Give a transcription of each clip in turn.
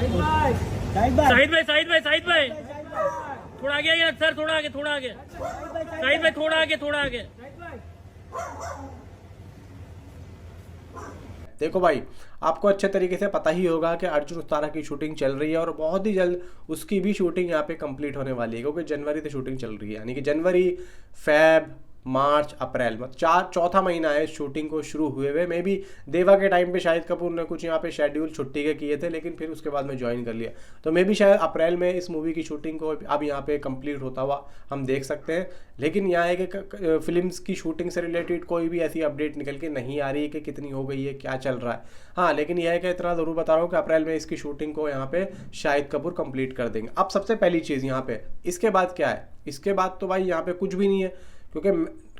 साहिद भाई थोड़ा आगे आइए सर, थोड़ा आगे साहिद भाई, थोड़ा आगे। देखो भाई, आपको अच्छे तरीके से पता ही होगा कि अर्जुन उस्तारा की शूटिंग चल रही है और बहुत ही जल्द उसकी भी शूटिंग यहाँ पे कंप्लीट होने वाली है, क्योंकि जनवरी से शूटिंग चल रही है। यानी कि जनवरी, फेब, मार्च, अप्रैल, मतलब चौथा महीना है इस शूटिंग को शुरू हुए हुए। मे बी देवा के टाइम पे शाहिद कपूर ने कुछ यहाँ पे शेड्यूल छुट्टी के किए थे, लेकिन फिर उसके बाद में ज्वाइन कर लिया, तो मे बी शायद अप्रैल में इस मूवी की शूटिंग को अब यहाँ पे कंप्लीट होता हुआ हम देख सकते हैं। लेकिन यहाँ है कि फिल्म्स की शूटिंग से रिलेटेड कोई भी ऐसी अपडेट निकल के नहीं आ रही है कि कितनी हो गई है, क्या चल रहा है। हाँ, लेकिन यह है कि इतना ज़रूर बता रहा हूँ कि अप्रैल में इसकी शूटिंग को यहाँ पे शाहिद कपूर कंप्लीट कर देंगे। अब सबसे पहली चीज़ यहाँ पे, इसके बाद क्या है? इसके बाद तो भाई यहाँ पे कुछ भी नहीं है, क्योंकि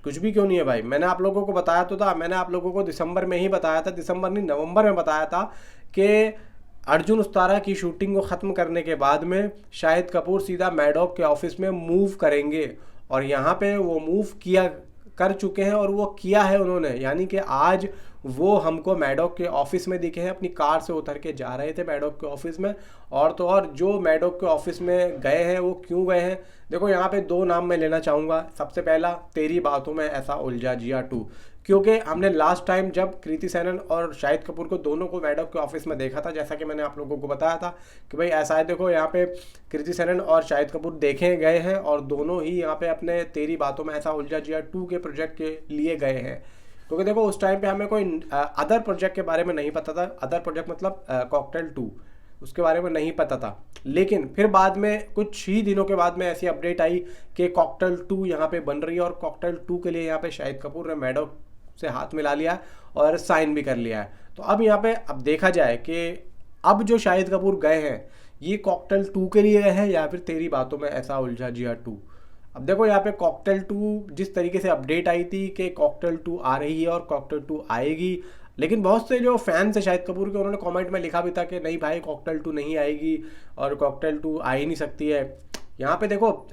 कुछ भी क्यों नहीं है भाई, मैंने आप लोगों को बताया तो था, मैंने आप लोगों को दिसंबर में ही बताया था, दिसंबर नहीं नवंबर में बताया था कि अर्जुन उस्तारा की शूटिंग को ख़त्म करने के बाद में शाहिद कपूर सीधा मैडॉक के ऑफिस में मूव करेंगे। और यहाँ पे वो मूव कर चुके हैं और वो किया है उन्होंने। यानी कि आज वो हमको मैडॉक के ऑफिस में दिखे हैं, अपनी कार से उतर के जा रहे थे मैडॉक के ऑफिस में। और तो और जो मैडॉक के ऑफिस में गए हैं वो क्यों गए हैं, देखो यहाँ पे दो नाम मैं लेना चाहूँगा। सबसे पहला, तेरी बातों में ऐसा उलझा जिया 2, क्योंकि हमने लास्ट टाइम जब कृति सेनन और शाहिद कपूर को दोनों को मैडॉक के ऑफिस में देखा था, जैसा कि मैंने आप लोगों को बताया था कि भाई ऐसा है, देखो यहाँ पे कृति सेनन और शाहिद कपूर देखे गए हैं और दोनों ही यहाँ पे अपने तेरी बातों में ऐसा उलझा जिया 2 के प्रोजेक्ट के लिए गए हैं। क्योंकि देखो उस टाइम पे हमें कोई अदर प्रोजेक्ट के बारे में नहीं पता था, अदर प्रोजेक्ट मतलब कॉकटेल 2, उसके बारे में नहीं पता था। लेकिन फिर बाद में कुछ ही दिनों के बाद में ऐसी अपडेट आई कि कॉकटेल 2 यहाँ पे बन रही है और कॉकटेल 2 के लिए यहाँ पे शाहिद कपूर ने मैडॉक से हाथ मिला लिया और साइन भी कर लिया है। तो अब यहाँ पे अब देखा जाए कि अब जो शाहिद कपूर गए हैं ये कॉकटेल 2 के लिए गए हैं या फिर तेरी बातों में ऐसा उलझा जिया 2। अब देखो यहाँ पे कॉकटेल 2 जिस तरीके से अपडेट आई थी कि कॉकटेल 2 आ रही है और कॉकटेल 2 आएगी, लेकिन बहुत से जो फैंस है शाहिद कपूर के उन्होंने कमेंट में लिखा भी था कि नहीं भाई कॉकटेल 2 नहीं आएगी और कॉकटेल 2 आ ही नहीं सकती है। यहाँ पे देखो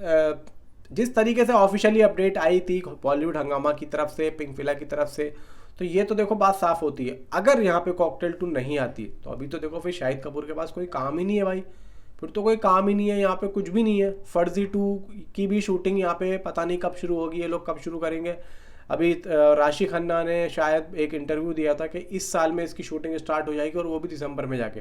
जिस तरीके से ऑफिशियली अपडेट आई थी बॉलीवुड हंगामा की तरफ से, पिंक की तरफ से, तो ये तो देखो बात साफ होती है। अगर यहाँ पे कॉकटेल 2 नहीं आती तो अभी तो देखो फिर शाहिद कपूर के पास कोई काम ही नहीं है भाई, फिर तो कोई काम ही नहीं है, यहाँ पे कुछ भी नहीं है। फर्जी 2 की भी शूटिंग यहाँ पे पता नहीं कब शुरू होगी, ये लोग कब शुरू करेंगे। अभी राशि खन्ना ने शायद एक इंटरव्यू दिया था कि इस साल में इसकी शूटिंग स्टार्ट हो जाएगी और वो भी दिसंबर में जाके।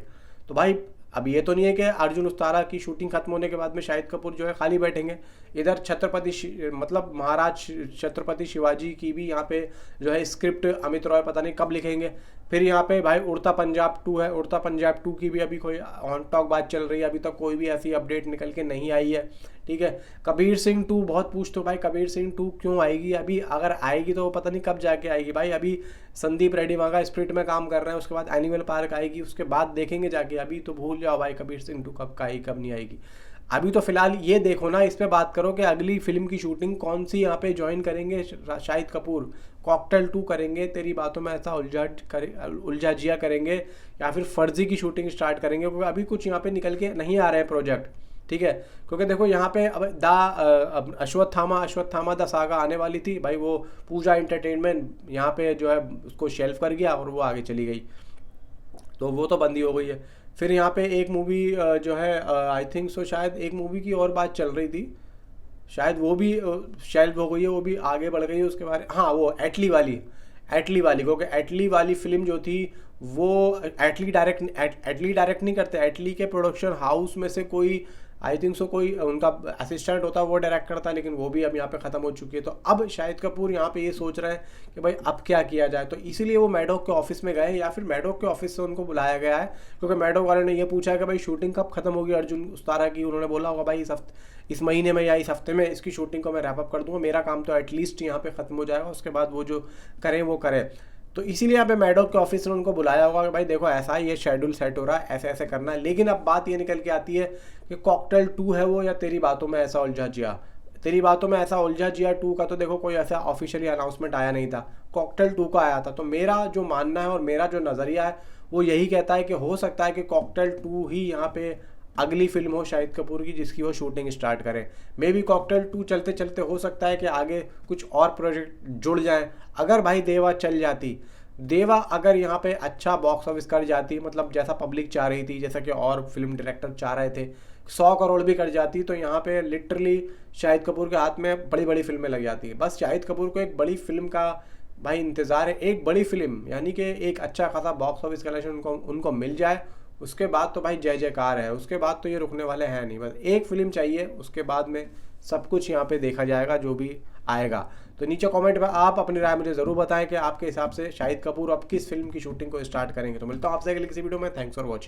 तो भाई अब ये तो नहीं है कि अर्जुन उस्तारा की शूटिंग खत्म होने के बाद में शाहिद कपूर जो है खाली बैठेंगे। इधर मतलब महाराज छत्रपति शिवाजी की भी यहाँ पे जो है स्क्रिप्ट अमित रॉय पता नहीं कब लिखेंगे। फिर यहाँ पे भाई उड़ता पंजाब 2 है, उड़ता पंजाब 2 की भी अभी कोई ऑन टॉक बात चल रही है, अभी तक कोई भी ऐसी अपडेट निकल के नहीं आई है। ठीक है, कबीर सिंह 2 बहुत पूछते हो भाई कबीर सिंह 2 क्यों आएगी, अभी अगर आएगी तो पता नहीं कब जाके आएगी भाई। अभी संदीप रेड्डी वहाँ स्प्रिट में काम कर रहे हैं, उसके बाद एनिमल पार्क आएगी, उसके बाद देखेंगे जाके। अभी तो भूल जाओ भाई कबीर सिंह 2 कब आएगी कब नहीं आएगी। अभी तो फिलहाल ये देखो ना, इस पे बात करो कि अगली फिल्म की शूटिंग कौन सी यहाँ पे ज्वाइन करेंगे शाहिद कपूर। कॉकटेल 2 करेंगे, तेरी बातों में ऐसा उलझा जिया करेंगे, या फिर फर्जी की शूटिंग स्टार्ट करेंगे, क्योंकि अभी कुछ यहाँ पे निकल के नहीं आ रहे हैं प्रोजेक्ट। ठीक है, क्योंकि देखो यहाँ पे अब अश्वत्थामा द सागा आने वाली थी भाई, वो पूजा एंटरटेनमेंट यहाँ पे जो है उसको शेल्फ कर गया और वो आगे चली गई, तो वो तो बंदी हो गई है। फिर यहाँ पे एक मूवी जो है आई थिंक सो शायद एक मूवी की और बात चल रही थी, शायद वो भी शेल्फ हो गई है, वो भी आगे बढ़ गई है उसके बारे। हाँ, वो एटली वाली क्योंकि एटली वाली फिल्म जो थी वो एटली डायरेक्ट नहीं करते, एटली के प्रोडक्शन हाउस में से कोई आई थिंक सो कोई उनका असिस्टेंट होता है वो डायरेक्ट करता है, लेकिन वो भी अब यहाँ पे ख़त्म हो चुकी है। तो अब शाहिद कपूर यहाँ पे ये सोच रहे हैं कि भाई अब क्या किया जाए, तो इसीलिए वो मैडॉक के ऑफिस में गए, या फिर मैडॉक के ऑफिस से उनको बुलाया गया है, क्योंकि मैडॉक वाले ने ये पूछा है कि भाई शूटिंग कब खत्म होगी अर्जुन उस्तारा की। उन्होंने बोला होगा भाई इस महीने में या इस हफ्ते में इसकी शूटिंग को मैं रैप अप कर दूँगा, मेरा काम तो एटलीस्ट यहाँ पे ख़त्म हो जाएगा, उसके बाद वो जो करें वो करें। तो इसीलिए यहाँ पे मैडॉक के ऑफिस ने उनको बुलाया होगा कि भाई देखो ऐसा ये शेड्यूल सेट हो रहा है, ऐसे ऐसे करना है। लेकिन अब बात ये निकल के आती है कि कॉकटेल 2 है वो या तेरी बातों में ऐसा उलझा जिया। तेरी बातों में ऐसा उलझा जिया 2 का तो देखो कोई ऐसा ऑफिशियली अनाउंसमेंट आया नहीं था, कॉकटेल 2 का आया था। तो मेरा जो मानना है और मेरा जो नज़रिया है वो यही कहता है कि हो सकता है कि कॉकटेल 2 ही यहाँ पे अगली फिल्म हो शाहिद कपूर की जिसकी वो शूटिंग स्टार्ट करें। मे बी कॉकटेल 2 चलते चलते हो सकता है कि आगे कुछ और प्रोजेक्ट जुड़ जाएं। अगर भाई देवा चल जाती देवा अगर यहाँ पे अच्छा बॉक्स ऑफिस कर जाती, मतलब जैसा पब्लिक चाह रही थी, जैसा कि और फिल्म डायरेक्टर चाह रहे थे, 100 करोड़ भी कर जाती, तो यहाँ पे लिटरली शाहिद कपूर के हाथ में बड़ी बड़ी फिल्में लग जाती है। बस शाहिद कपूर को एक बड़ी फिल्म का भाई इंतज़ार है, एक बड़ी फिल्म यानी कि एक अच्छा खासा बॉक्स ऑफिस कलेक्शन उनको मिल जाए, उसके बाद तो भाई जय जयकार है, उसके बाद तो ये रुकने वाले हैं नहीं। बस एक फिल्म चाहिए, उसके बाद में सब कुछ यहाँ पे देखा जाएगा जो भी आएगा। तो नीचे कमेंट में आप अपनी राय मुझे ज़रूर बताएं कि आपके हिसाब से शाहिद कपूर अब किस फिल्म की शूटिंग को स्टार्ट करेंगे। तो मिलता हूँ आपसे अगली किसी वीडियो में। Thanks for watching.